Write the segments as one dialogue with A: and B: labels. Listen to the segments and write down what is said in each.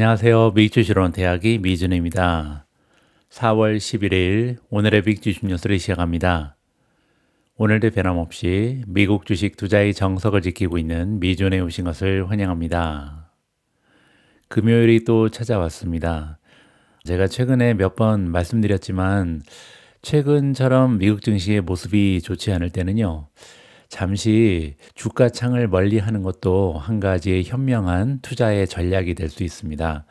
A: 안녕하세요. 미국주식으로는 대학이 미준입니다. 4월 11일 오늘의 미국주식 뉴스를 시작합니다. 오늘도 변함없이 미국 주식 투자의 정석을 지키고 있는 미준에 오신 것을 환영합니다. 금요일이 또 찾아왔습니다. 제가 최근에 몇 번 말씀드렸지만 최근처럼 미국 증시의 모습이 좋지 않을 때는요. 잠시 주가 창을 멀리하는 것도 한 가지의 현명한 투자의 전략이 될 수 있습니다.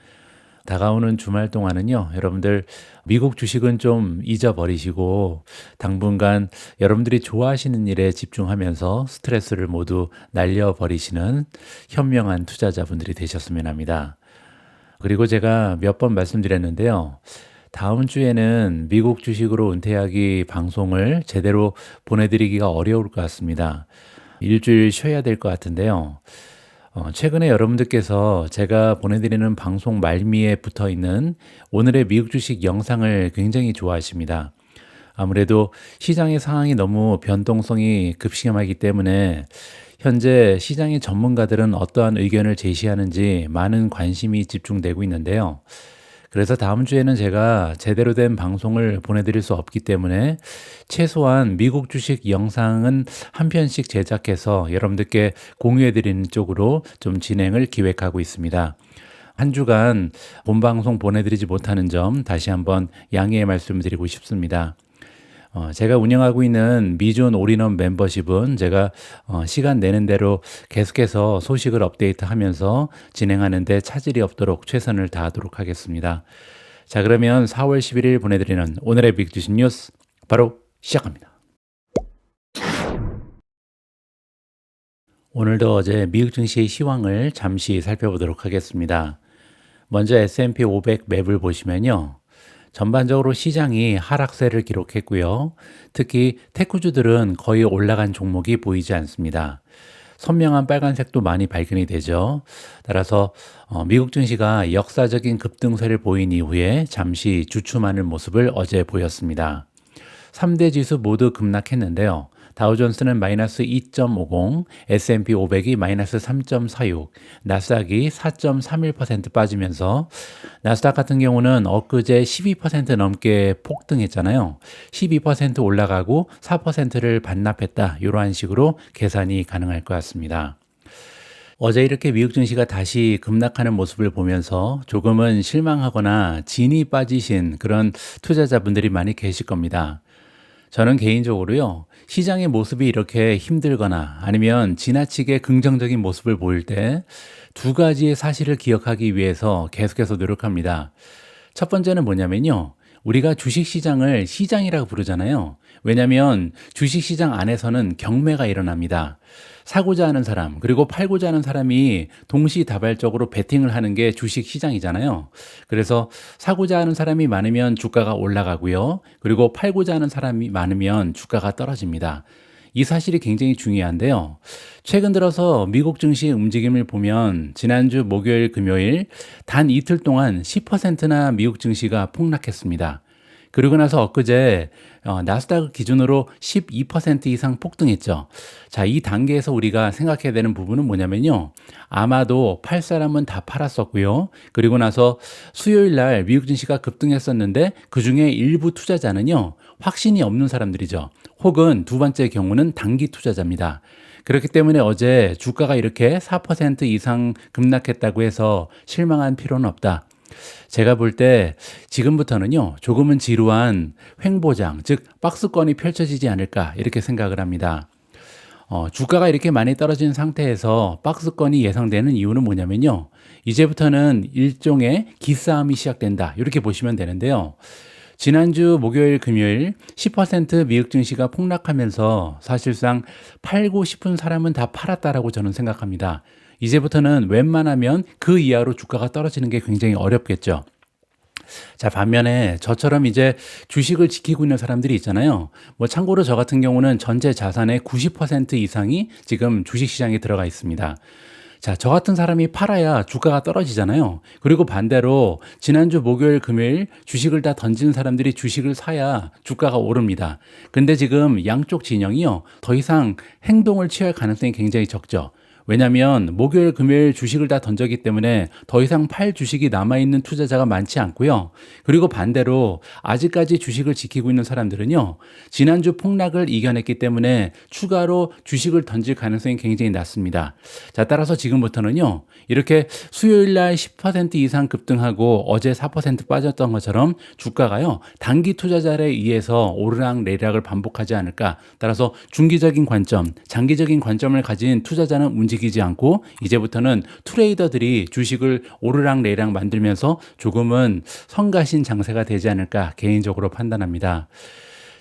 A: 다가오는 주말 동안은요, 여러분들 미국 주식은 좀 잊어버리시고 당분간 여러분들이 좋아하시는 일에 집중하면서 스트레스를 모두 날려버리시는 현명한 투자자분들이 되셨으면 합니다. 그리고 제가 몇 번 말씀드렸는데요. 다음 주에는 미국 주식으로 은퇴하기 방송을 제대로 보내드리기가 어려울 것 같습니다. 일주일 쉬어야 될 것 같은데요. 최근에 여러분들께서 제가 보내드리는 방송 말미에 붙어 있는 오늘의 미국 주식 영상을 굉장히 좋아하십니다. 아무래도 시장의 상황이 너무 변동성이 급심하기 때문에 현재 시장의 전문가들은 어떠한 의견을 제시하는지 많은 관심이 집중되고 있는데요. 그래서 다음 주에는 제가 제대로 된 방송을 보내드릴 수 없기 때문에 최소한 미국 주식 영상은 한 편씩 제작해서 여러분들께 공유해드리는 쪽으로 좀 진행을 기획하고 있습니다. 한 주간 본방송 보내드리지 못하는 점 다시 한번 양해의 말씀드리고 싶습니다. 제가 운영하고 있는 미준 올인원 멤버십은 제가 시간 내는 대로 계속해서 소식을 업데이트하면서 진행하는 데 차질이 없도록 최선을 다하도록 하겠습니다. 자, 그러면 4월 11일 보내드리는 오늘의 빅주식 뉴스 바로 시작합니다. 오늘도 어제 미국 증시의 시황을 잠시 살펴보도록 하겠습니다. 먼저 S&P 500 맵을 보시면요. 전반적으로 시장이 하락세를 기록했고요. 특히 테크주들은 거의 올라간 종목이 보이지 않습니다. 선명한 빨간색도 많이 발견이 되죠. 따라서 미국 증시가 역사적인 급등세를 보인 이후에 잠시 주춤하는 모습을 어제 보였습니다. 3대 지수 모두 급락했는데요. 다우존스는 마이너스 2.50, S&P 500이 마이너스 3.46, 나스닥이 4.31% 빠지면서 나스닥 같은 경우는 엊그제 12% 넘게 폭등했잖아요. 12% 올라가고 4%를 반납했다. 이러한 식으로 계산이 가능할 것 같습니다. 어제 이렇게 미국 증시가 다시 급락하는 모습을 보면서 조금은 실망하거나 진이 빠지신 그런 투자자분들이 많이 계실 겁니다. 저는 개인적으로요, 시장의 모습이 이렇게 힘들거나 아니면 지나치게 긍정적인 모습을 보일 때 두 가지의 사실을 기억하기 위해서 계속해서 노력합니다. 첫 번째는 뭐냐면요, 우리가 주식시장을 시장이라고 부르잖아요. 왜냐하면 주식시장 안에서는 경매가 일어납니다. 사고자 하는 사람, 그리고 팔고자 하는 사람이 동시다발적으로 베팅을 하는 게 주식시장이잖아요. 그래서 사고자 하는 사람이 많으면 주가가 올라가고요. 그리고 팔고자 하는 사람이 많으면 주가가 떨어집니다. 이 사실이 굉장히 중요한데요. 최근 들어서 미국 증시 움직임을 보면 지난주 목요일, 금요일 단 이틀 동안 10%나 미국 증시가 폭락했습니다. 그리고 나서 엊그제 나스닥 기준으로 12% 이상 폭등했죠. 자, 이 단계에서 우리가 생각해야 되는 부분은 뭐냐면요. 아마도 팔 사람은 다 팔았었고요. 그리고 나서 수요일 날 미국 증시가 급등했었는데 그중에 일부 투자자는요. 확신이 없는 사람들이죠. 혹은 두 번째 경우는 단기 투자자입니다. 그렇기 때문에 어제 주가가 이렇게 4% 이상 급락했다고 해서 실망한 필요는 없다. 제가 볼 때 지금부터는요, 조금은 지루한 횡보장, 즉 박스권이 펼쳐지지 않을까 이렇게 생각을 합니다. 주가가 이렇게 많이 떨어진 상태에서 박스권이 예상되는 이유는 뭐냐면요, 이제부터는 일종의 기싸움이 시작된다 이렇게 보시면 되는데요. 지난주 목요일, 금요일 10% 미국 증시가 폭락하면서 사실상 팔고 싶은 사람은 다 팔았다라고 저는 생각합니다. 이제부터는 웬만하면 그 이하로 주가가 떨어지는 게 굉장히 어렵겠죠. 자, 반면에 저처럼 이제 주식을 지키고 있는 사람들이 있잖아요. 뭐 참고로 저 같은 경우는 전체 자산의 90% 이상이 지금 주식시장에 들어가 있습니다. 자, 저 같은 사람이 팔아야 주가가 떨어지잖아요. 그리고 반대로 지난주 목요일, 금요일 주식을 다 던지는 사람들이 주식을 사야 주가가 오릅니다. 근데 지금 양쪽 진영이요, 더 이상 행동을 취할 가능성이 굉장히 적죠. 왜냐하면 목요일, 금요일 주식을 다 던졌기 때문에 더 이상 팔 주식이 남아있는 투자자가 많지 않고요. 그리고 반대로 아직까지 주식을 지키고 있는 사람들은요, 지난주 폭락을 이겨냈기 때문에 추가로 주식을 던질 가능성이 굉장히 낮습니다. 자, 따라서 지금부터는요, 이렇게 수요일 날 10% 이상 급등하고 어제 4% 빠졌던 것처럼 주가가요, 단기 투자자에 의해서 오르락 내리락을 반복하지 않을까. 따라서 중기적인 관점, 장기적인 관점을 가진 투자자는 움직이지 않고 이제부터는 트레이더들이 주식을 오르락 내리락 만들면서 조금은 성가신 장세가 되지 않을까 개인적으로 판단합니다.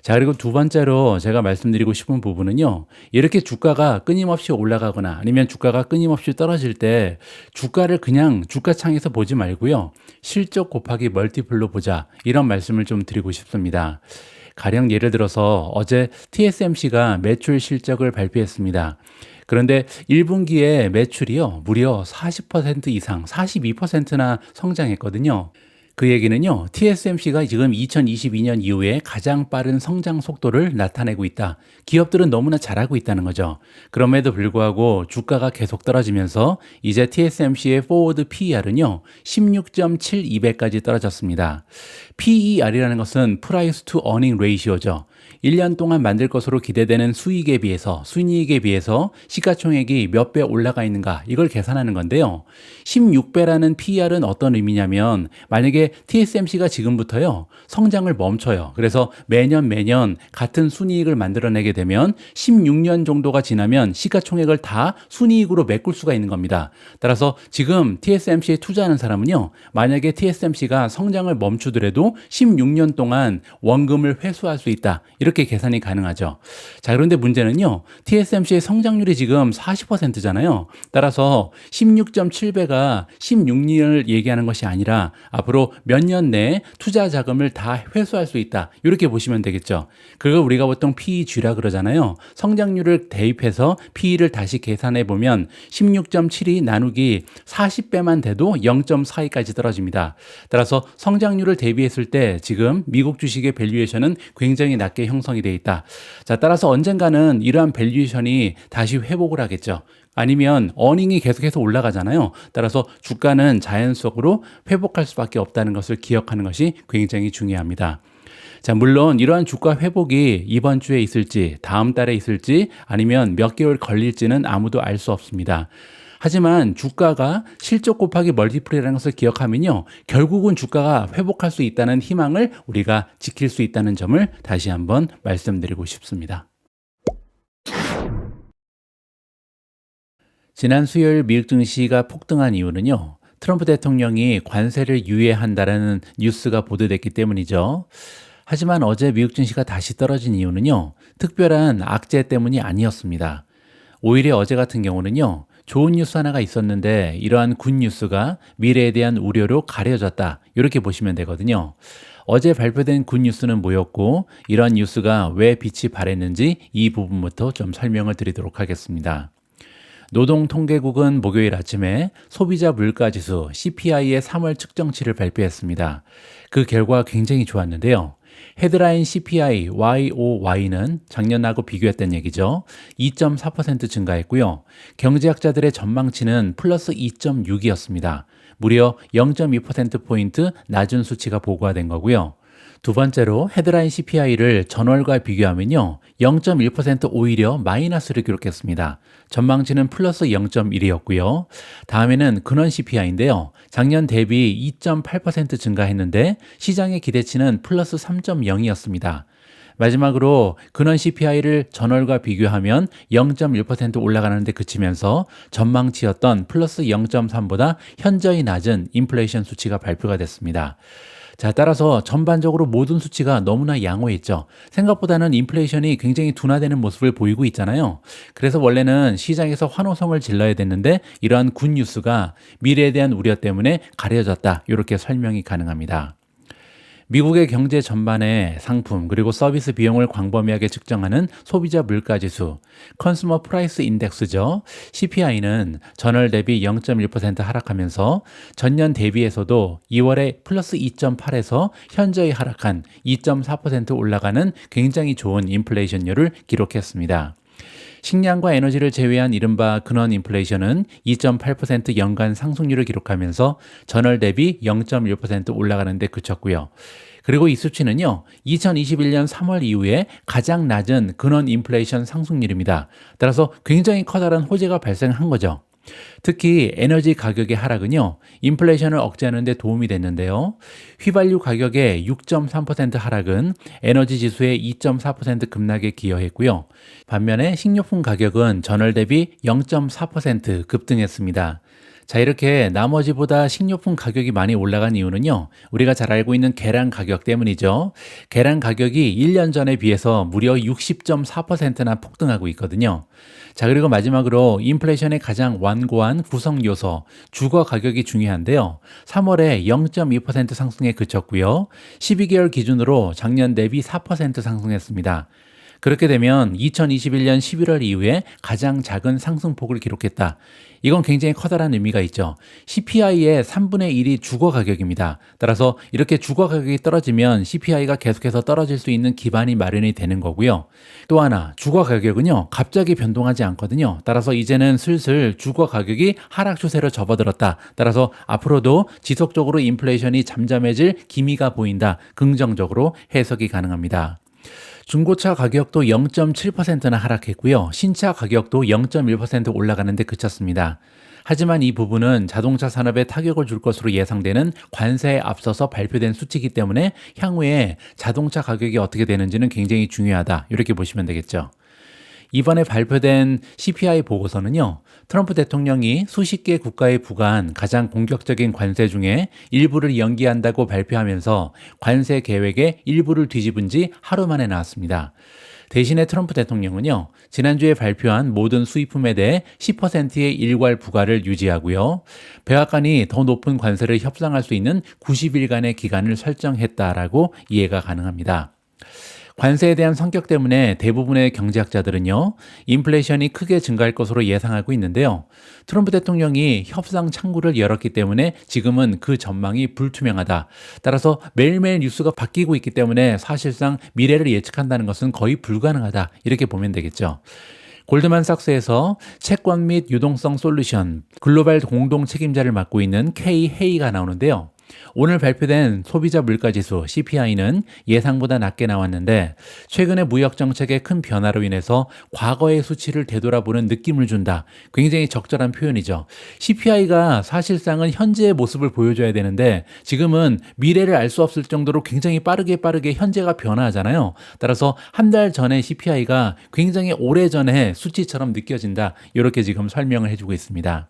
A: 자, 그리고 두 번째로 제가 말씀드리고 싶은 부분은요, 이렇게 주가가 끊임없이 올라가거나 아니면 주가가 끊임없이 떨어질 때 주가를 그냥 주가창에서 보지 말고요, 실적 곱하기 멀티플로 보자, 이런 말씀을 좀 드리고 싶습니다. 가령 예를 들어서 어제 TSMC가 매출 실적을 발표했습니다. 그런데 1분기에 매출이요, 무려 40% 이상, 42%나 성장했거든요. 그 얘기는요, TSMC가 지금 2022년 이후에 가장 빠른 성장 속도를 나타내고 있다. 기업들은 너무나 잘하고 있다는 거죠. 그럼에도 불구하고 주가가 계속 떨어지면서 이제 TSMC의 포워드 PER은요, 16.72배까지 떨어졌습니다. PER이라는 것은 Price to Earning Ratio죠. 1년 동안 만들 것으로 기대되는 수익에 비해서, 순이익에 비해서 시가총액이 몇 배 올라가 있는가, 이걸 계산하는 건데요. 16배라는 PER은 어떤 의미냐면, 만약에 TSMC가 지금부터요, 성장을 멈춰요. 그래서 매년 같은 순이익을 만들어내게 되면 16년 정도가 지나면 시가총액을 다 순이익으로 메꿀 수가 있는 겁니다. 따라서 지금 TSMC에 투자하는 사람은요, 만약에 TSMC가 성장을 멈추더라도 16년 동안 원금을 회수할 수 있다. 이렇게 계산이 가능하죠. 자, 그런데 문제는요, TSMC의 성장률이 지금 40%잖아요. 따라서 16.7배가 16년을 얘기하는 것이 아니라 앞으로 몇 년 내에 투자 자금을 다 회수할 수 있다. 이렇게 보시면 되겠죠. 그걸 우리가 보통 PEG라 그러잖아요. 성장률을 대입해서 PE를 다시 계산해 보면 16.7이 나누기 40배만 돼도 0.42까지 떨어집니다. 따라서 성장률을 대비했을 때 지금 미국 주식의 밸류에이션은 굉장히 낮게 형성이 되어 있다. 자, 따라서 언젠가는 이러한 밸류에이션이 다시 회복을 하겠죠. 아니면 어닝이 계속해서 올라가잖아요. 따라서 주가는 자연적으로 회복할 수밖에 없다는 것을 기억하는 것이 굉장히 중요합니다. 자, 물론 이러한 주가 회복이 이번 주에 있을지, 다음 달에 있을지, 아니면 몇 개월 걸릴지는 아무도 알 수 없습니다. 하지만 주가가 실적 곱하기 멀티플이라는 것을 기억하면요, 결국은 주가가 회복할 수 있다는 희망을 우리가 지킬 수 있다는 점을 다시 한번 말씀드리고 싶습니다. 지난 수요일 미국 증시가 폭등한 이유는요, 트럼프 대통령이 관세를 유예한다라는 뉴스가 보도됐기 때문이죠. 하지만 어제 미국 증시가 다시 떨어진 이유는요, 특별한 악재 때문이 아니었습니다. 오히려 어제 같은 경우는요, 좋은 뉴스 하나가 있었는데 이러한 굿뉴스가 미래에 대한 우려로 가려졌다, 이렇게 보시면 되거든요. 어제 발표된 굿뉴스는 뭐였고, 이러한 뉴스가 왜 빛이 발했는지 이 부분부터 좀 설명을 드리도록 하겠습니다. 노동통계국은 목요일 아침에 소비자 물가지수 CPI의 3월 측정치를 발표했습니다. 그 결과가 굉장히 좋았는데요. 헤드라인 CPI YOY는 작년하고 비교했던 얘기죠. 2.4% 증가했고요. 경제학자들의 전망치는 플러스 2.6이었습니다. 무려 0.2%포인트 낮은 수치가 보고가 된 거고요. 두 번째로 헤드라인 CPI를 전월과 비교하면요, 0.1% 오히려 마이너스를 기록했습니다. 전망치는 플러스 0.1이었고요. 다음에는 근원 CPI인데요. 작년 대비 2.8% 증가했는데 시장의 기대치는 플러스 3.0이었습니다. 마지막으로 근원 CPI를 전월과 비교하면 0.1% 올라가는 데 그치면서 전망치였던 플러스 0.3보다 현저히 낮은 인플레이션 수치가 발표가 됐습니다. 자, 따라서 전반적으로 모든 수치가 너무나 양호했죠. 생각보다는 인플레이션이 굉장히 둔화되는 모습을 보이고 있잖아요. 그래서 원래는 시장에서 환호성을 질러야 됐는데 이러한 굿뉴스가 미래에 대한 우려 때문에 가려졌다, 이렇게 설명이 가능합니다. 미국의 경제 전반의 상품 그리고 서비스 비용을 광범위하게 측정하는 소비자 물가지수, 컨슈머 프라이스 인덱스죠. CPI는 전월 대비 0.1% 하락하면서 전년 대비해서도 2월에 플러스 2.8에서 현저히 하락한 2.4% 올라가는 굉장히 좋은 인플레이션율을 기록했습니다. 식량과 에너지를 제외한 이른바 근원 인플레이션은 2.8% 연간 상승률을 기록하면서 전월 대비 0.1% 올라가는 데 그쳤고요. 그리고 이 수치는요, 2021년 3월 이후에 가장 낮은 근원 인플레이션 상승률입니다. 따라서 굉장히 커다란 호재가 발생한 거죠. 특히 에너지 가격의 하락은요, 인플레이션을 억제하는 데 도움이 됐는데요. 휘발유 가격의 6.3% 하락은 에너지 지수의 2.4% 급락에 기여했고요. 반면에 식료품 가격은 전월 대비 0.4% 급등했습니다. 자, 이렇게 나머지보다 식료품 가격이 많이 올라간 이유는요, 우리가 잘 알고 있는 계란 가격 때문이죠. 계란 가격이 1년 전에 비해서 무려 60.4%나 폭등하고 있거든요. 자, 그리고 마지막으로 인플레이션의 가장 완고한 구성 요소, 주거 가격이 중요한데요. 3월에 0.2% 상승에 그쳤고요. 12개월 기준으로 작년 대비 4% 상승했습니다. 그렇게 되면 2021년 11월 이후에 가장 작은 상승폭을 기록했다. 이건 굉장히 커다란 의미가 있죠. CPI의 3분의 1이 주거 가격입니다. 따라서 이렇게 주거 가격이 떨어지면 CPI가 계속해서 떨어질 수 있는 기반이 마련이 되는 거고요. 또 하나, 주거 가격은요, 갑자기 변동하지 않거든요. 따라서 이제는 슬슬 주거 가격이 하락 추세로 접어들었다. 따라서 앞으로도 지속적으로 인플레이션이 잠잠해질 기미가 보인다. 긍정적으로 해석이 가능합니다. 중고차 가격도 0.7%나 하락했고요. 신차 가격도 0.1% 올라가는 데 그쳤습니다. 하지만 이 부분은 자동차 산업에 타격을 줄 것으로 예상되는 관세에 앞서서 발표된 수치이기 때문에 향후에 자동차 가격이 어떻게 되는지는 굉장히 중요하다. 이렇게 보시면 되겠죠. 이번에 발표된 CPI 보고서는요, 트럼프 대통령이 수십 개 국가에 부과한 가장 공격적인 관세 중에 일부를 연기한다고 발표하면서 관세 계획의 일부를 뒤집은 지 하루 만에 나왔습니다. 대신에 트럼프 대통령은요, 지난주에 발표한 모든 수입품에 대해 10%의 일괄 부과를 유지하고요, 백악관이 더 높은 관세를 협상할 수 있는 90일간의 기간을 설정했다라고 이해가 가능합니다. 관세에 대한 성격 때문에 대부분의 경제학자들은요, 인플레이션이 크게 증가할 것으로 예상하고 있는데요. 트럼프 대통령이 협상 창구를 열었기 때문에 지금은 그 전망이 불투명하다. 따라서 매일매일 뉴스가 바뀌고 있기 때문에 사실상 미래를 예측한다는 것은 거의 불가능하다. 이렇게 보면 되겠죠. 골드만삭스에서 채권 및 유동성 솔루션 글로벌 공동 책임자를 맡고 있는 Kay Hey가 나오는데요. 오늘 발표된 소비자 물가지수 CPI는 예상보다 낮게 나왔는데 최근의 무역 정책의 큰 변화로 인해서 과거의 수치를 되돌아보는 느낌을 준다. 굉장히 적절한 표현이죠. CPI가 사실상은 현재의 모습을 보여줘야 되는데 지금은 미래를 알 수 없을 정도로 굉장히 빠르게 현재가 변화하잖아요. 따라서 한 달 전의 CPI가 굉장히 오래전의 수치처럼 느껴진다. 이렇게 지금 설명을 해주고 있습니다.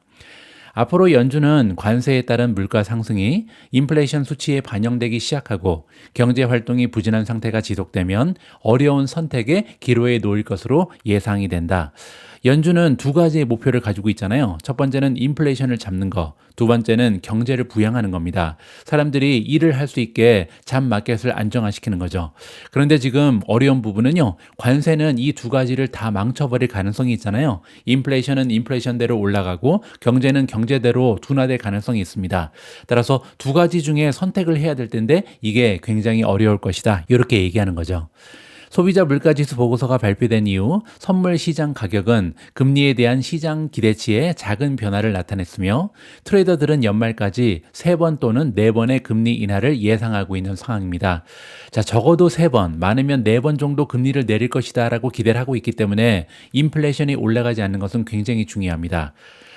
A: 앞으로 연준은 관세에 따른 물가 상승이 인플레이션 수치에 반영되기 시작하고 경제 활동이 부진한 상태가 지속되면 어려운 선택의 기로에 놓일 것으로 예상이 된다. 연준은 두 가지의 목표를 가지고 있잖아요. 첫 번째는 인플레이션을 잡는 거, 두 번째는 경제를 부양하는 겁니다. 사람들이 일을 할 수 있게 잡 마켓을 안정화시키는 거죠. 그런데 지금 어려운 부분은요, 관세는 이 두 가지를 다 망쳐버릴 가능성이 있잖아요. 인플레이션은 인플레이션대로 올라가고 경제는 경제대로 둔화될 가능성이 있습니다. 따라서 두 가지 중에 선택을 해야 될 텐데 이게 굉장히 어려울 것이다. 이렇게 얘기하는 거죠. 소비자 물가지수 보고서가 발표된 이후 선물 시장 가격은 금리에 대한 시장 기대치에 작은 변화를 나타냈으며 트레이더들은 연말까지 3번 또는 4번의 금리 인하를 예상하고 있는 상황입니다. 자, 적어도 3번, 많으면 4번 정도 금리를 내릴 것이다 라고 기대를 하고 있기 때문에 인플레이션이 올라가지 않는 것은 굉장히 중요합니다.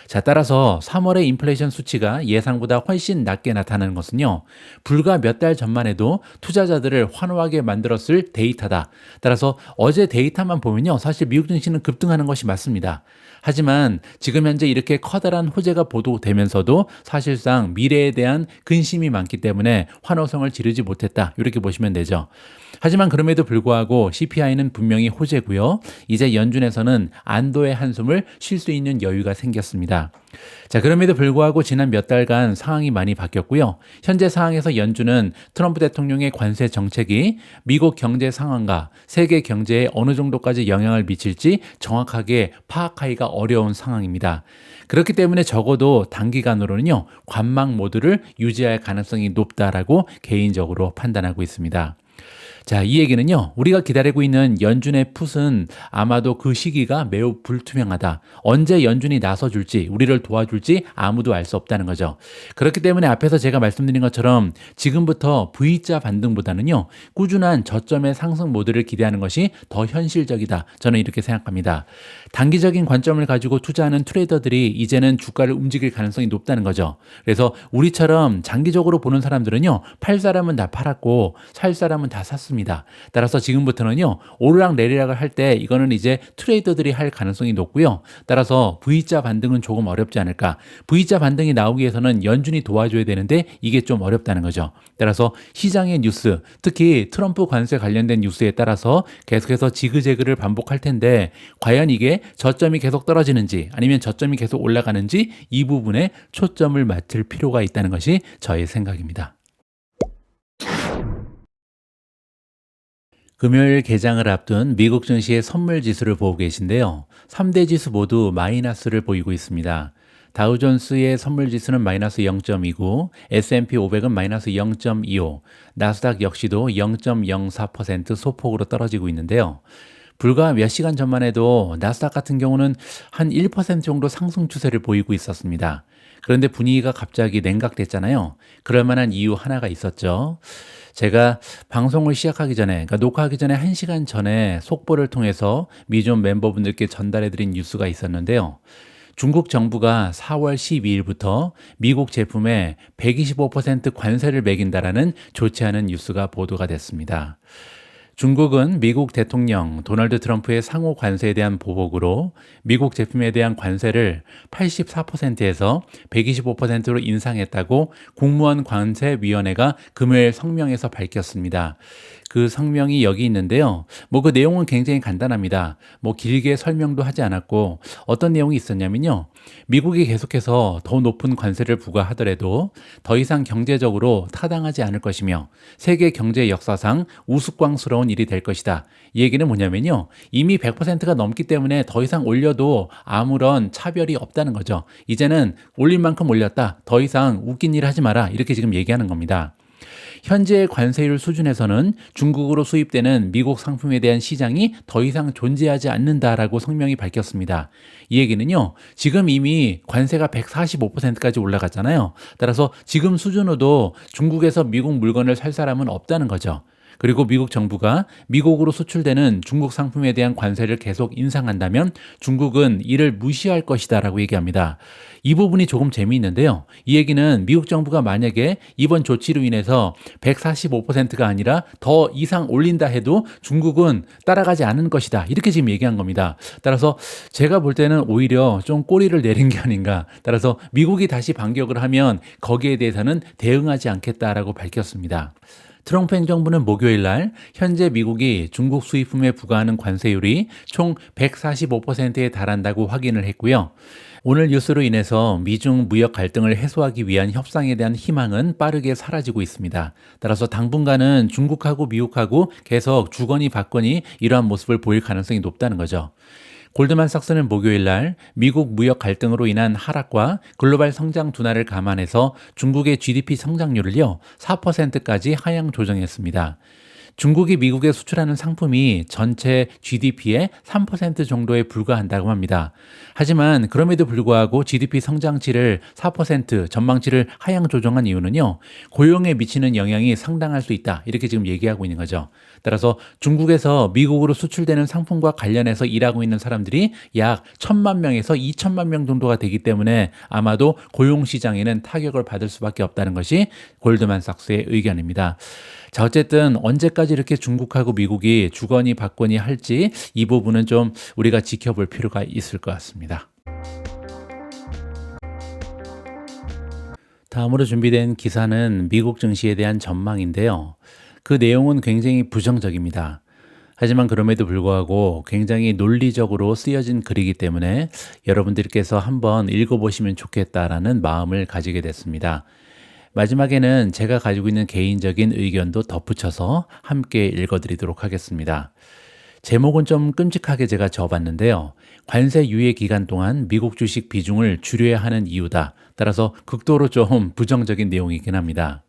A: 자, 따라서 3월의 인플레이션 수치가 예상보다 훨씬 낮게 나타나는 것은요, 불과 몇 달 전만 해도 투자자들을 환호하게 만들었을 데이터다. 따라서 어제 데이터만 보면요, 사실 미국 증시는 급등하는 것이 맞습니다. 하지만 지금 현재 이렇게 커다란 호재가 보도되면서도 사실상 미래에 대한 근심이 많기 때문에 환호성을 지르지 못했다. 이렇게 보시면 되죠. 하지만 그럼에도 불구하고 CPI는 분명히 호재고요. 이제 연준에서는 안도의 한숨을 쉴 수 있는 여유가 생겼습니다. 자, 그럼에도 불구하고 지난 몇 달간 상황이 많이 바뀌었고요. 현재 상황에서 연준은 트럼프 대통령의 관세 정책이 미국 경제 상황과 세계 경제에 어느 정도까지 영향을 미칠지 정확하게 파악하기가 어려운 상황입니다. 그렇기 때문에 적어도 단기간으로는요, 관망 모드를 유지할 가능성이 높다라고 개인적으로 판단하고 있습니다. 자, 이 얘기는요, 우리가 기다리고 있는 연준의 풋은 아마도 그 시기가 매우 불투명하다. 언제 연준이 나서줄지, 우리를 도와줄지 아무도 알 수 없다는 거죠. 그렇기 때문에 앞에서 제가 말씀드린 것처럼 지금부터 V자 반등보다는요, 꾸준한 저점의 상승 모드를 기대하는 것이 더 현실적이다. 저는 이렇게 생각합니다. 단기적인 관점을 가지고 투자하는 트레이더들이 이제는 주가를 움직일 가능성이 높다는 거죠. 그래서 우리처럼 장기적으로 보는 사람들은요, 팔 사람은 다 팔았고 살 사람은 다 샀습니다. 따라서 지금부터는요, 오르락 내리락을 할 때 이거는 이제 트레이더들이 할 가능성이 높고요. 따라서 V자 반등은 조금 어렵지 않을까. V자 반등이 나오기 위해서는 연준이 도와줘야 되는데 이게 좀 어렵다는 거죠. 따라서 시장의 뉴스, 특히 트럼프 관세 관련된 뉴스에 따라서 계속해서 지그재그를 반복할 텐데 과연 이게 저점이 계속 떨어지는지 아니면 저점이 계속 올라가는지 이 부분에 초점을 맞출 필요가 있다는 것이 저의 생각입니다. 금요일 개장을 앞둔 미국 증시의 선물 지수를 보고 계신데요. 3대 지수 모두 마이너스를 보이고 있습니다. 다우존스의 선물 지수는 마이너스 0.29, S&P 500은 마이너스 0.25, 나스닥 역시도 0.04% 소폭으로 떨어지고 있는데요. 불과 몇 시간 전만 해도 나스닥 같은 경우는 한 1% 정도 상승 추세를 보이고 있었습니다. 그런데 분위기가 갑자기 냉각됐잖아요. 그럴 만한 이유 하나가 있었죠. 제가 방송을 시작하기 전에, 그러니까 녹화하기 전에 1시간 전에 속보를 통해서 미존 멤버분들께 전달해드린 뉴스가 있었는데요. 중국 정부가 4월 12일부터 미국 제품에 125% 관세를 매긴다라는 좋지 않은 뉴스가 보도가 됐습니다. 중국은 미국 대통령 도널드 트럼프의 상호 관세에 대한 보복으로 미국 제품에 대한 관세를 84%에서 125%로 인상했다고 국무원 관세위원회가 금요일 성명에서 밝혔습니다. 그 성명이 여기 있는데요. 그 내용은 굉장히 간단합니다. 길게 설명도 하지 않았고 어떤 내용이 있었냐면요. 미국이 계속해서 더 높은 관세를 부과하더라도 더 이상 경제적으로 타당하지 않을 것이며 세계 경제 역사상 우스꽝스러운 일이 될 것이다. 이 얘기는 뭐냐면요. 이미 100%가 넘기 때문에 더 이상 올려도 아무런 차별이 없다는 거죠. 이제는 올릴 만큼 올렸다. 더 이상 웃긴 일 하지 마라. 이렇게 지금 얘기하는 겁니다. 현재 관세율 수준에서는 중국으로 수입되는 미국 상품에 대한 시장이 더 이상 존재하지 않는다라고 성명이 밝혔습니다. 이 얘기는요, 지금 이미 관세가 145%까지 올라갔잖아요. 따라서 지금 수준으로도 중국에서 미국 물건을 살 사람은 없다는 거죠. 그리고 미국 정부가 미국으로 수출되는 중국 상품에 대한 관세를 계속 인상한다면 중국은 이를 무시할 것이다 라고 얘기합니다. 이 부분이 조금 재미있는데요. 이 얘기는 미국 정부가 만약에 이번 조치로 인해서 145%가 아니라 더 이상 올린다 해도 중국은 따라가지 않을 것이다. 이렇게 지금 얘기한 겁니다. 따라서 제가 볼 때는 오히려 좀 꼬리를 내린 게 아닌가. 따라서 미국이 다시 반격을 하면 거기에 대해서는 대응하지 않겠다라고 밝혔습니다. 트럼프 행정부는 목요일 날 현재 미국이 중국 수입품에 부과하는 관세율이 총 145%에 달한다고 확인을 했고요. 오늘 뉴스로 인해서 미중 무역 갈등을 해소하기 위한 협상에 대한 희망은 빠르게 사라지고 있습니다. 따라서 당분간은 중국하고 미국하고 계속 주거니 받거니 이러한 모습을 보일 가능성이 높다는 거죠. 골드만삭스는 목요일 날 미국 무역 갈등으로 인한 하락과 글로벌 성장 둔화를 감안해서 중국의 GDP 성장률을요 4%까지 하향 조정했습니다. 중국이 미국에 수출하는 상품이 전체 GDP의 3% 정도에 불과한다고 합니다. 하지만 그럼에도 불구하고 GDP 성장치를 4% 전망치를 하향 조정한 이유는요. 고용에 미치는 영향이 상당할 수 있다. 이렇게 지금 얘기하고 있는 거죠. 따라서 중국에서 미국으로 수출되는 상품과 관련해서 일하고 있는 사람들이 약 1,000만 명에서 2,000만 명 정도가 되기 때문에 아마도 고용 시장에는 타격을 받을 수밖에 없다는 것이 골드만삭스의 의견입니다. 자, 어쨌든 언제까지 이렇게 중국하고 미국이 주거니 받거니 할지 이 부분은 좀 우리가 지켜볼 필요가 있을 것 같습니다. 다음으로 준비된 기사는 미국 증시에 대한 전망인데요. 그 내용은 굉장히 부정적입니다. 하지만 그럼에도 불구하고 굉장히 논리적으로 쓰여진 글이기 때문에 여러분들께서 한번 읽어보시면 좋겠다라는 마음을 가지게 됐습니다. 마지막에는 제가 가지고 있는 개인적인 의견도 덧붙여서 함께 읽어드리도록 하겠습니다. 제목은 좀 끔찍하게 제가 적어봤는데요. 관세 유예 기간 동안 미국 주식 비중을 줄여야 하는 이유다. 따라서 극도로 좀 부정적인 내용이긴 합니다.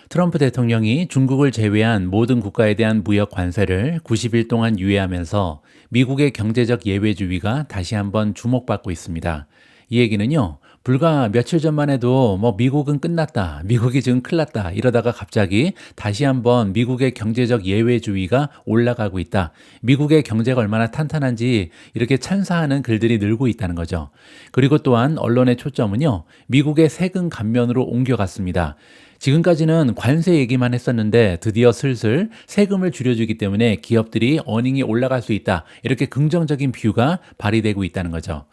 A: 트럼프 대통령이 중국을 제외한 모든 국가에 대한 무역 관세를 90일 동안 유예하면서 미국의 경제적 예외주의가 다시 한번 주목받고 있습니다. 이 얘기는요, 불과 며칠 전만 해도 미국은 끝났다, 미국이 지금 큰일 났다 이러다가 갑자기 다시 한번 미국의 경제적 예외주의가 올라가고 있다, 미국의 경제가 얼마나 탄탄한지 이렇게 찬사하는 글들이 늘고 있다는 거죠. 그리고 또한 언론의 초점은요, 미국의 세금 감면으로 옮겨갔습니다. 지금까지는 관세 얘기만 했었는데 드디어 슬슬 세금을 줄여주기 때문에 기업들이 어닝이 올라갈 수 있다, 이렇게 긍정적인 뷰가 발휘되고 있다는 거죠.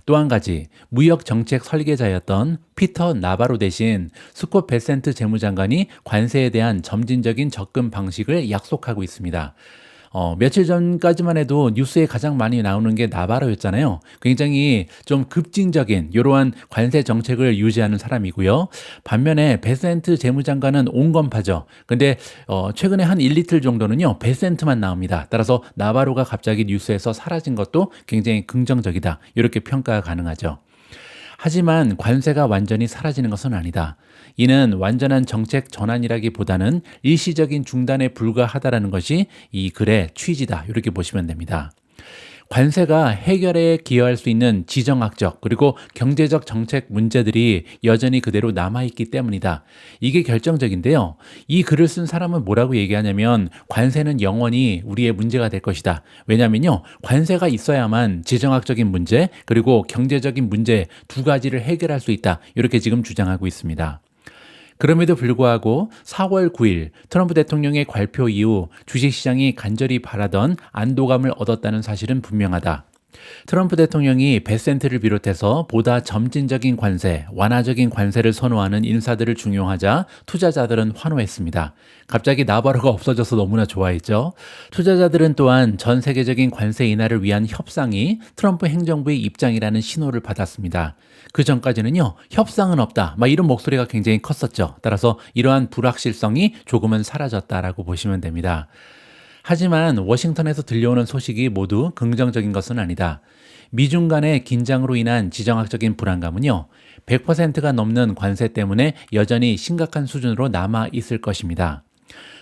A: 또 한 가지, 무역 정책 설계자였던 피터 나바로 대신 스콧 베센트 재무장관이 관세에 대한 점진적인 접근 방식을 약속하고 있습니다. 며칠 전까지만 해도 뉴스에 가장 많이 나오는 게 나바로였잖아요. 굉장히 좀 급진적인 이러한 관세 정책을 유지하는 사람이고요. 반면에 베센트 재무장관은 온건파죠. 근데 최근에 한 1이틀 정도는요, 베센트만 나옵니다. 따라서 나바로가 갑자기 뉴스에서 사라진 것도 굉장히 긍정적이다, 이렇게 평가가 가능하죠. 하지만 관세가 완전히 사라지는 것은 아니다. 이는 완전한 정책 전환이라기보다는 일시적인 중단에 불과하다라는 것이 이 글의 취지다, 이렇게 보시면 됩니다. 관세가 해결에 기여할 수 있는 지정학적 그리고 경제적 정책 문제들이 여전히 그대로 남아있기 때문이다. 이게 결정적인데요. 이 글을 쓴 사람은 뭐라고 얘기하냐면 관세는 영원히 우리의 문제가 될 것이다. 왜냐면요, 관세가 있어야만 지정학적인 문제 그리고 경제적인 문제 두 가지를 해결할 수 있다, 이렇게 지금 주장하고 있습니다. 그럼에도 불구하고 4월 9일 트럼프 대통령의 발표 이후 주식시장이 간절히 바라던 안도감을 얻었다는 사실은 분명하다. 트럼프 대통령이 베센트를 비롯해서 보다 점진적인 관세, 완화적인 관세를 선호하는 인사들을 중용하자 투자자들은 환호했습니다. 갑자기 나바로가 없어져서 너무나 좋아했죠. 투자자들은 또한 전 세계적인 관세 인하를 위한 협상이 트럼프 행정부의 입장이라는 신호를 받았습니다. 그 전까지는요, 협상은 없다, 이런 목소리가 굉장히 컸었죠. 따라서 이러한 불확실성이 조금은 사라졌다라고 보시면 됩니다. 하지만 워싱턴에서 들려오는 소식이 모두 긍정적인 것은 아니다. 미중 간의 긴장으로 인한 지정학적인 불안감은요, 100%가 넘는 관세 때문에 여전히 심각한 수준으로 남아 있을 것입니다.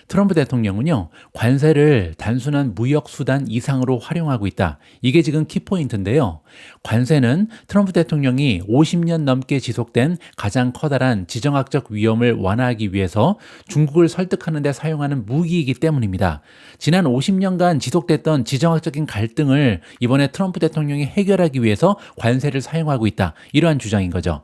A: 트럼프 대통령은요, 관세를 단순한 무역 수단 이상으로 활용하고 있다. 이게 지금 키포인트인데요. 관세는 트럼프 대통령이 50년 넘게 지속된 가장 커다란 지정학적 위험을 완화하기 위해서 중국을 설득하는 데 사용하는 무기이기 때문입니다. 지난 50년간 지속됐던 지정학적인 갈등을 이번에 트럼프 대통령이 해결하기 위해서 관세를 사용하고 있다, 이러한 주장인 거죠.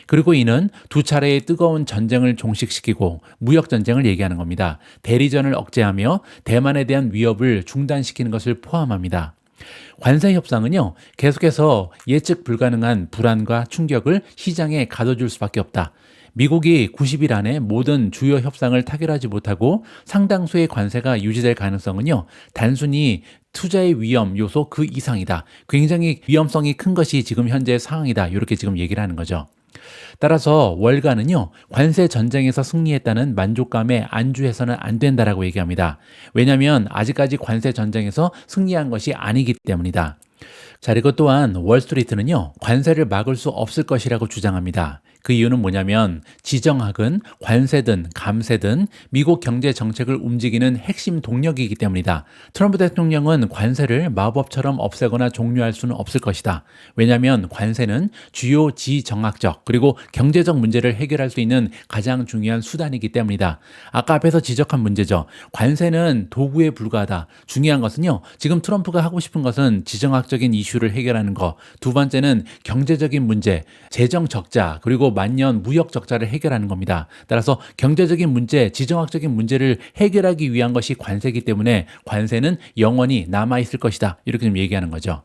A: 그리고 이는 두 차례의 뜨거운 전쟁을 종식시키고 무역전쟁을 얘기하는 겁니다. 대리전을 억제하며 대만에 대한 위협을 중단시키는 것을 포함합니다. 관세 협상은요, 계속해서 예측 불가능한 불안과 충격을 시장에 가둬줄 수밖에 없다. 미국이 90일 안에 모든 주요 협상을 타결하지 못하고 상당수의 관세가 유지될 가능성은요, 단순히 투자의 위험 요소 그 이상이다. 굉장히 위험성이 큰 것이 지금 현재 상황이다, 이렇게 지금 얘기를 하는 거죠. 따라서 월가는요, 관세 전쟁에서 승리했다는 만족감에 안주해서는 안 된다라고 얘기합니다. 왜냐하면 아직까지 관세 전쟁에서 승리한 것이 아니기 때문이다. 자, 그리고 또한 월스트리트는요, 관세를 막을 수 없을 것이라고 주장합니다. 그 이유는 뭐냐면 지정학은 관세든 감세든 미국 경제 정책을 움직이는 핵심 동력이기 때문이다. 트럼프 대통령은 관세를 마법처럼 없애거나 종료할 수는 없을 것이다. 왜냐하면 관세는 주요 지정학적 그리고 경제적 문제를 해결할 수 있는 가장 중요한 수단이기 때문이다. 아까 앞에서 지적한 문제죠. 관세는 도구에 불과하다. 중요한 것은요, 지금 트럼프가 하고 싶은 것은 지정학적인 이슈를 해결하는 것. 두 번째는 경제적인 문제, 재정 적자, 그리고 만년 무역 적자를 해결하는 겁니다. 따라서 경제적인 문제, 지정학적인 문제를 해결하기 위한 것이 관세이기 때문에 관세는 영원히 남아있을 것이다, 이렇게 좀 얘기하는 거죠.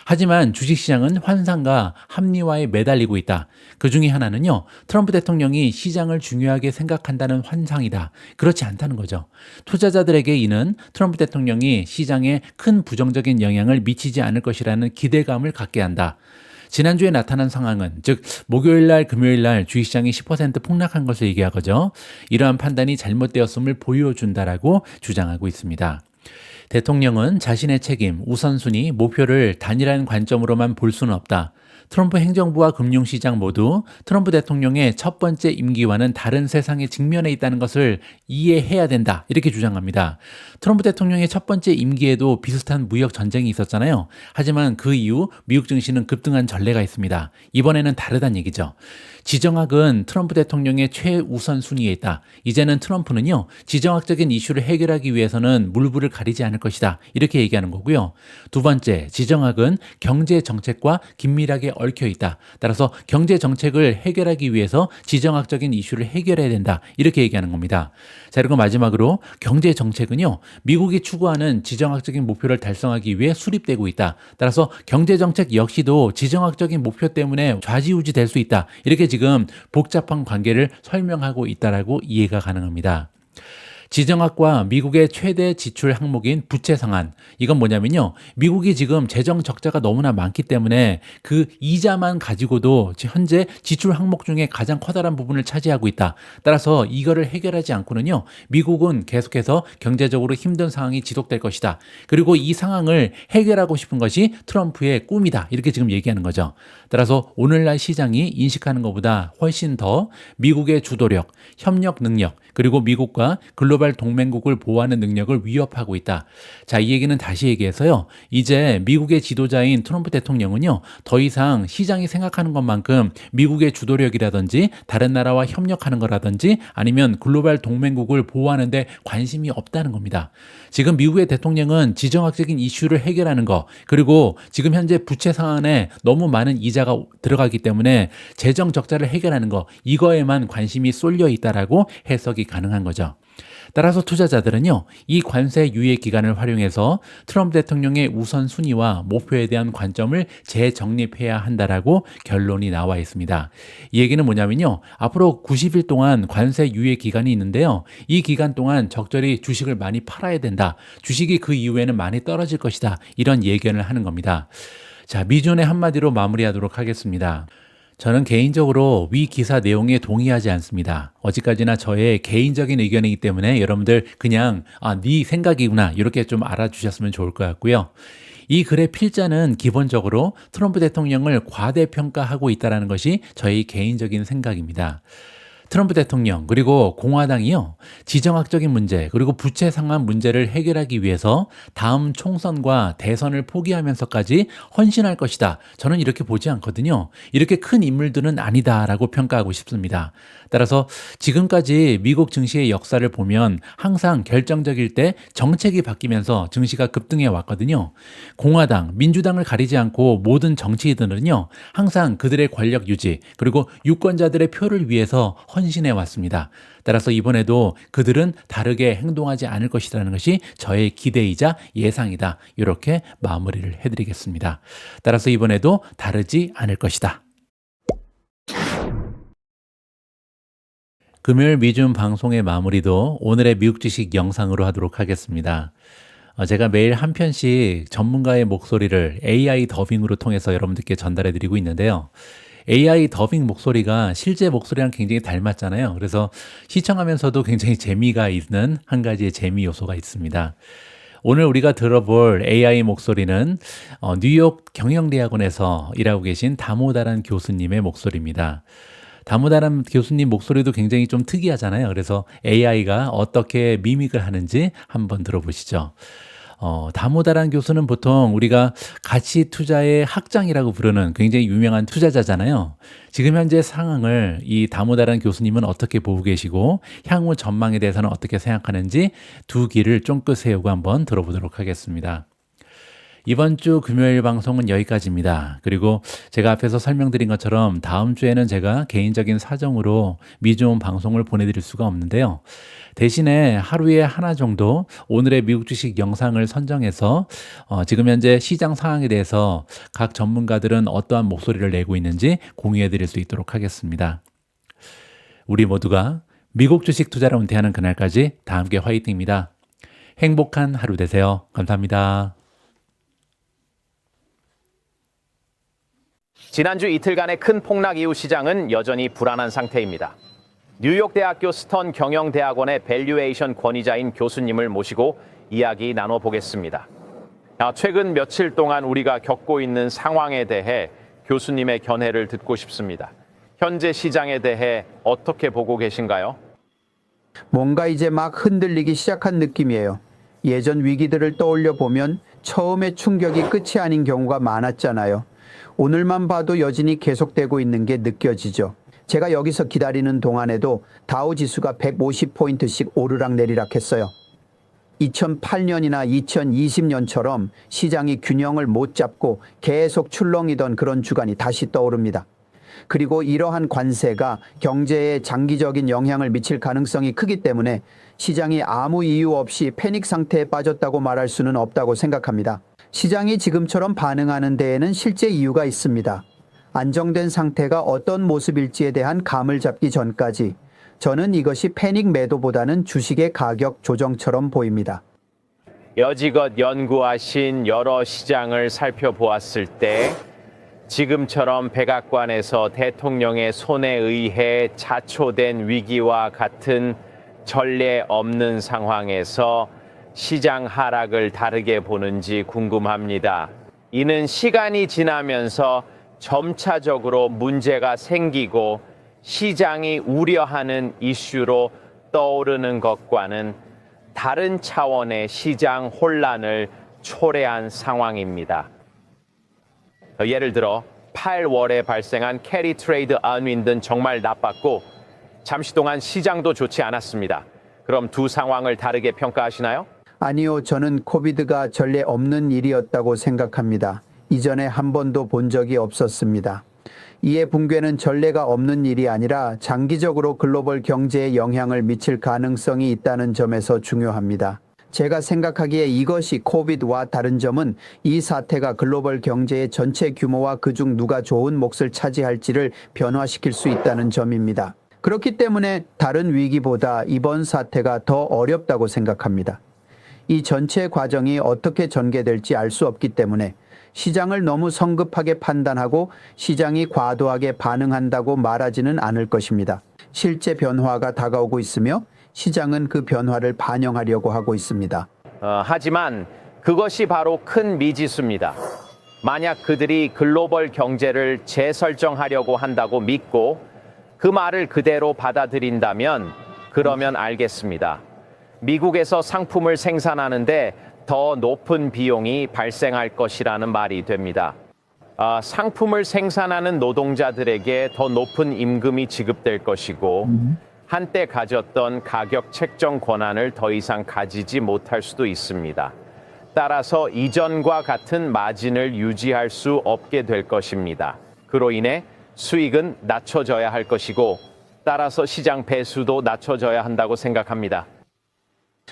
A: 하지만 주식시장은 환상과 합리화에 매달리고 있다. 그 중에 하나는요, 트럼프 대통령이 시장을 중요하게 생각한다는 환상이다. 그렇지 않다는 거죠. 투자자들에게 이는 트럼프 대통령이 시장에 큰 부정적인 영향을 미치지 않을 것이라는 기대감을 갖게 한다. 지난주에 나타난 상황은, 즉 목요일날 금요일날 주식시장이 10% 폭락한 것을 얘기하거죠. 이러한 판단이 잘못되었음을 보여준다라고 주장하고 있습니다. 대통령은 자신의 책임, 우선순위, 목표를 단일한 관점으로만 볼 수는 없다. 트럼프 행정부와 금융시장 모두 트럼프 대통령의 첫 번째 임기와는 다른 세상에 직면해 있다는 것을 이해해야 된다. 이렇게 주장합니다. 트럼프 대통령의 첫 번째 임기에도 비슷한 무역 전쟁이 있었잖아요. 하지만 그 이후 미국 증시는 급등한 전례가 있습니다. 이번에는 다르다는 얘기죠. 지정학은 트럼프 대통령의 최우선 순위에 있다. 이제는 트럼프는요, 지정학적인 이슈를 해결하기 위해서는 물불을 가리지 않을 것이다. 이렇게 얘기하는 거고요. 두 번째, 지정학은 경제 정책과 긴밀하게 얽혀 있다. 따라서 경제 정책을 해결하기 위해서 지정학적인 이슈를 해결해야 된다. 이렇게 얘기하는 겁니다. 자, 그리고 마지막으로 경제 정책은요, 미국이 추구하는 지정학적인 목표를 달성하기 위해 수립되고 있다. 따라서 경제 정책 역시도 지정학적인 목표 때문에 좌지우지 될 수 있다. 이렇게 지금 복잡한 관계를 설명하고 있다라고 이해가 가능합니다. 지정학과 미국의 최대 지출 항목인 부채 상한. 이건 뭐냐면요. 미국이 지금 재정 적자가 너무나 많기 때문에 그 이자만 가지고도 현재 지출 항목 중에 가장 커다란 부분을 차지하고 있다. 따라서 이거를 해결하지 않고는요. 미국은 계속해서 경제적으로 힘든 상황이 지속될 것이다. 그리고 이 상황을 해결하고 싶은 것이 트럼프의 꿈이다. 이렇게 지금 얘기하는 거죠. 따라서 오늘날 시장이 인식하는 것보다 훨씬 더 미국의 주도력, 협력 능력, 그리고 미국과 글로벌 동맹국을 보호하는 능력을 위협하고 있다. 자, 이 얘기는 다시 얘기해서요. 이제 미국의 지도자인 트럼프 대통령은요. 더 이상 시장이 생각하는 것만큼 미국의 주도력이라든지 다른 나라와 협력하는 거라든지 아니면 글로벌 동맹국을 보호하는 데 관심이 없다는 겁니다. 지금 미국의 대통령은 지정학적인 이슈를 해결하는 거, 그리고 지금 현재 부채 상한에 너무 많은 이자가 들어가기 때문에 재정 적자를 해결하는 거, 이거에만 관심이 쏠려 있다라고 해석이 가능한 거죠. 따라서 투자자들은요, 이 관세 유예 기간을 활용해서 트럼프 대통령의 우선순위와 목표에 대한 관점을 재정립해야 한다라고 결론이 나와 있습니다. 이 얘기는 뭐냐면요, 앞으로 90일 동안 관세 유예 기간이 있는데요, 이 기간 동안 적절히 주식을 많이 팔아야 된다. 주식이 그 이후에는 많이 떨어질 것이다. 이런 예견을 하는 겁니다. 자, 미존의 한마디로 마무리하도록 하겠습니다. 저는 개인적으로 위 기사 내용에 동의하지 않습니다. 어디까지나 저의 개인적인 의견이기 때문에 여러분들 그냥 네 생각이구나 이렇게 좀 알아주셨으면 좋을 것 같고요. 이 글의 필자는 기본적으로 트럼프 대통령을 과대평가하고 있다는 것이 저의 개인적인 생각입니다. 트럼프 대통령 그리고 공화당이요, 지정학적인 문제 그리고 부채 상한 문제를 해결하기 위해서 다음 총선과 대선을 포기하면서까지 헌신할 것이다. 저는 이렇게 보지 않거든요. 이렇게 큰 인물들은 아니다라고 평가하고 싶습니다. 따라서 지금까지 미국 증시의 역사를 보면 항상 결정적일 때 정책이 바뀌면서 증시가 급등해 왔거든요. 공화당, 민주당을 가리지 않고 모든 정치인들은요, 항상 그들의 권력 유지 그리고 유권자들의 표를 위해서 헌신해 왔습니다. 따라서 이번에도 그들은 다르게 행동하지 않을 것이라는 것이 저의 기대이자 예상이다. 이렇게 마무리를 해드리겠습니다. 따라서 이번에도 다르지 않을 것이다. 금요일 미준 방송의 마무리도 오늘의 미국 주식 영상으로 하도록 하겠습니다. 제가 매일 한 편씩 전문가의 목소리를 AI 더빙으로 통해서 여러분들께 전달해 드리고 있는데요. AI 더빙 목소리가 실제 목소리랑 굉장히 닮았잖아요. 그래서 시청하면서도 굉장히 재미가 있는 한 가지의 재미 요소가 있습니다. 오늘 우리가 들어볼 AI 목소리는 뉴욕 경영대학원에서 일하고 계신 다모다란 교수님의 목소리입니다. 다모다란 교수님 목소리도 굉장히 좀 특이하잖아요. 그래서 AI가 어떻게 미믹을 하는지 한번 들어보시죠. 다모다란 교수는 보통 우리가 가치 투자의 학장이라고 부르는 굉장히 유명한 투자자잖아요. 지금 현재 상황을 이 다모다란 교수님은 어떻게 보고 계시고 향후 전망에 대해서는 어떻게 생각하는지 두 귀를 쫑긋 세우고 한번 들어보도록 하겠습니다. 이번 주 금요일 방송은 여기까지입니다. 그리고 제가 앞에서 설명드린 것처럼 다음 주에는 제가 개인적인 사정으로 미중 방송을 보내드릴 수가 없는데요. 대신에 하루에 하나 정도 오늘의 미국 주식 영상을 선정해서 지금 현재 시장 상황에 대해서 각 전문가들은 어떠한 목소리를 내고 있는지 공유해드릴 수 있도록 하겠습니다. 우리 모두가 미국 주식 투자를 은퇴하는 그날까지 다 함께 화이팅입니다. 행복한 하루 되세요. 감사합니다.
B: 지난주 이틀간의 큰 폭락 이후 시장은 여전히 불안한 상태입니다. 뉴욕대학교 스턴 경영대학원의 밸류에이션 권위자인 교수님을 모시고 이야기 나눠보겠습니다. 최근 며칠 동안 우리가 겪고 있는 상황에 대해 교수님의 견해를 듣고 싶습니다. 현재 시장에 대해 어떻게 보고 계신가요?
C: 뭔가 이제 막 흔들리기 시작한 느낌이에요. 예전 위기들을 떠올려 보면 처음에 충격이 끝이 아닌 경우가 많았잖아요. 오늘만 봐도 여전히 계속되고 있는 게 느껴지죠. 제가 여기서 기다리는 동안에도 다우 지수가 150포인트씩 오르락내리락 했어요. 2008년이나 2020년처럼 시장이 균형을 못 잡고 계속 출렁이던 그런 주간이 다시 떠오릅니다. 그리고 이러한 관세가 경제에 장기적인 영향을 미칠 가능성이 크기 때문에 시장이 아무 이유 없이 패닉 상태에 빠졌다고 말할 수는 없다고 생각합니다. 시장이 지금처럼 반응하는 데에는 실제 이유가 있습니다. 안정된 상태가 어떤 모습일지에 대한 감을 잡기 전까지 저는 이것이 패닉 매도보다는 주식의 가격 조정처럼 보입니다.
B: 여지껏 연구하신 여러 시장을 살펴보았을 때 지금처럼 백악관에서 대통령의 손에 의해 자초된 위기와 같은 전례 없는 상황에서 시장 하락을 다르게 보는지 궁금합니다. 이는 시간이 지나면서 점차적으로 문제가 생기고 시장이 우려하는 이슈로 떠오르는 것과는 다른 차원의 시장 혼란을 초래한 상황입니다. 예를 들어 8월에 발생한 캐리 트레이드 안윈드는 정말 나빴고 잠시 동안 시장도 좋지 않았습니다. 그럼 두 상황을 다르게 평가하시나요?
C: 아니요, 저는 코비드가 전례 없는 일이었다고 생각합니다. 이전에 한 번도 본 적이 없었습니다. 이에 붕괴는 전례가 없는 일이 아니라 장기적으로 글로벌 경제에 영향을 미칠 가능성이 있다는 점에서 중요합니다. 제가 생각하기에 이것이 코비드와 다른 점은 이 사태가 글로벌 경제의 전체 규모와 그중 누가 좋은 몫을 차지할지를 변화시킬 수 있다는 점입니다. 그렇기 때문에 다른 위기보다 이번 사태가 더 어렵다고 생각합니다. 이 전체 과정이 어떻게 전개될지 알 수 없기 때문에 시장을 너무 성급하게 판단하고 시장이 과도하게 반응한다고 말하지는 않을 것입니다. 실제 변화가 다가오고 있으며 시장은 그 변화를 반영하려고 하고 있습니다.
B: 하지만 그것이 바로 큰 미지수입니다. 만약 그들이 글로벌 경제를 재설정하려고 한다고 믿고 그 말을 그대로 받아들인다면 그러면 알겠습니다. 미국에서 상품을 생산하는데 더 높은 비용이 발생할 것이라는 말이 됩니다. 상품을 생산하는 노동자들에게 더 높은 임금이 지급될 것이고 한때 가졌던 가격 책정 권한을 더 이상 가지지 못할 수도 있습니다. 따라서 이전과 같은 마진을 유지할 수 없게 될 것입니다. 그로 인해 수익은 낮춰져야 할 것이고 따라서 시장 배수도 낮춰져야 한다고 생각합니다.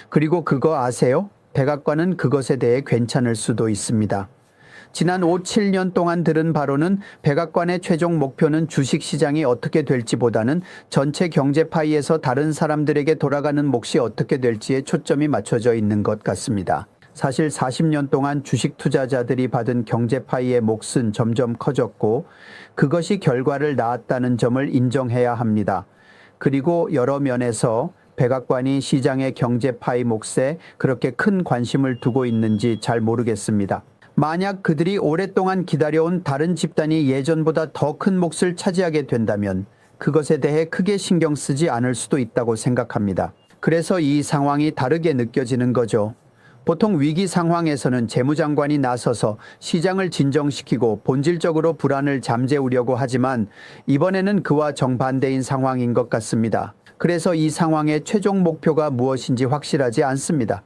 C: 그리고 그거 아세요? 백악관은 그것에 대해 괜찮을 수도 있습니다. 지난 5, 7년 동안 들은 바로는 백악관의 최종 목표는 주식시장이 어떻게 될지보다는 전체 경제 파이에서 다른 사람들에게 돌아가는 몫이 어떻게 될지에 초점이 맞춰져 있는 것 같습니다. 사실 40년 동안 주식 투자자들이 받은 경제 파이의 몫은 점점 커졌고 그것이 결과를 낳았다는 점을 인정해야 합니다. 그리고 여러 면에서 백악관이 시장의 경제 파이 몫에 그렇게 큰 관심을 두고 있는지 잘 모르겠습니다. 만약 그들이 오랫동안 기다려온 다른 집단이 예전보다 더 큰 몫을 차지하게 된다면 그것에 대해 크게 신경 쓰지 않을 수도 있다고 생각합니다. 그래서 이 상황이 다르게 느껴지는 거죠. 보통 위기 상황에서는 재무장관이 나서서 시장을 진정시키고 본질적으로 불안을 잠재우려고 하지만 이번에는 그와 정반대인 상황인 것 같습니다. 그래서 이 상황의 최종 목표가 무엇인지 확실하지 않습니다.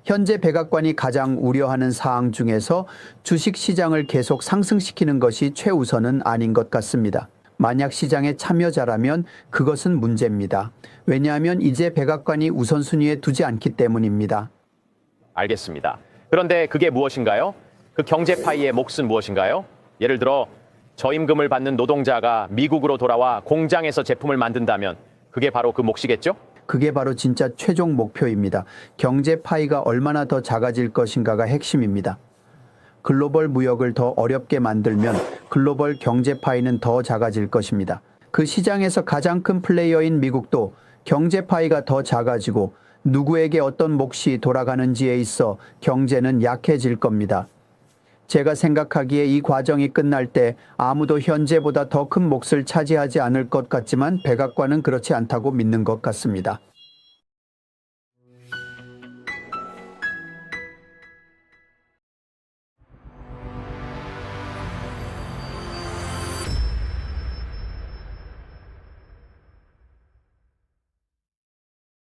C: 현재 백악관이 가장 우려하는 사항 중에서 주식시장을 계속 상승시키는 것이 최우선은 아닌 것 같습니다. 만약 시장의 참여자라면 그것은 문제입니다. 왜냐하면 이제 백악관이 우선순위에 두지 않기 때문입니다.
B: 알겠습니다. 그런데 그게 무엇인가요? 그 경제 파이의 몫은 무엇인가요? 예를 들어 저임금을 받는 노동자가 미국으로 돌아와 공장에서 제품을 만든다면 그게 바로 그 몫이겠죠?
C: 그게 바로 진짜 최종 목표입니다. 경제 파이가 얼마나 더 작아질 것인가가 핵심입니다. 글로벌 무역을 더 어렵게 만들면 글로벌 경제 파이는 더 작아질 것입니다. 그 시장에서 가장 큰 플레이어인 미국도 경제 파이가 더 작아지고 누구에게 어떤 몫이 돌아가는지에 있어 경제는 약해질 겁니다. 제가 생각하기에 이 과정이 끝날 때 아무도 현재보다 더 큰 몫을 차지하지 않을 것 같지만 백악관은 그렇지 않다고 믿는 것 같습니다.